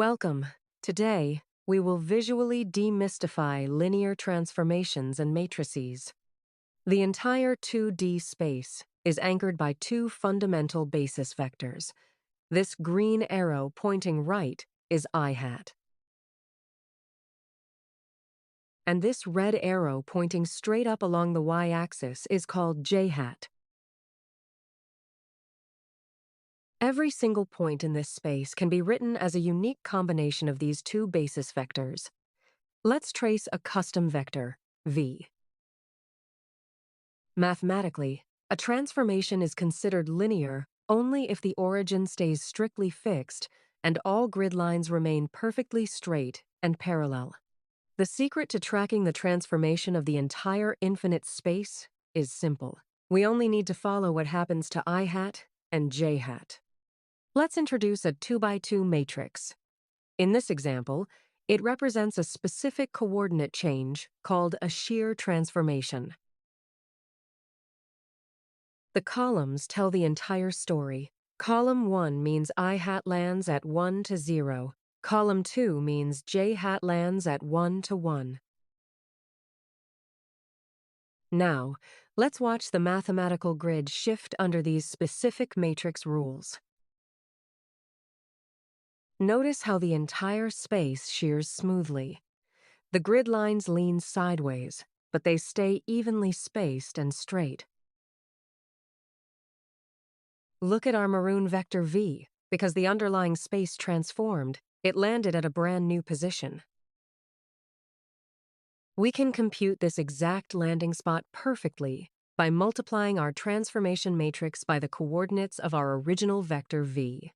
Welcome. Today, we will visually demystify linear transformations and matrices. The entire 2D space is anchored by two fundamental basis vectors. This green arrow pointing right is I hat. And this red arrow pointing straight up along the y-axis is called j hat. Every single point in this space can be written as a unique combination of these two basis vectors. Let's trace a custom vector, v. Mathematically, a transformation is considered linear only if the origin stays strictly fixed and all grid lines remain perfectly straight and parallel. The secret to tracking the transformation of the entire infinite space is simple. We only need to follow what happens to I hat and j hat. Let's introduce a 2x2 matrix. In this example, it represents a specific coordinate change called a shear transformation. The columns tell the entire story. Column 1 means I hat lands at 1 to 0. Column 2 means j hat lands at 1 to 1. Now, let's watch the mathematical grid shift under these specific matrix rules. Notice how the entire space shears smoothly. The grid lines lean sideways, but they stay evenly spaced and straight. Look at our maroon vector v. Because the underlying space transformed, it landed at a brand new position. We can compute this exact landing spot perfectly by multiplying our transformation matrix by the coordinates of our original vector v.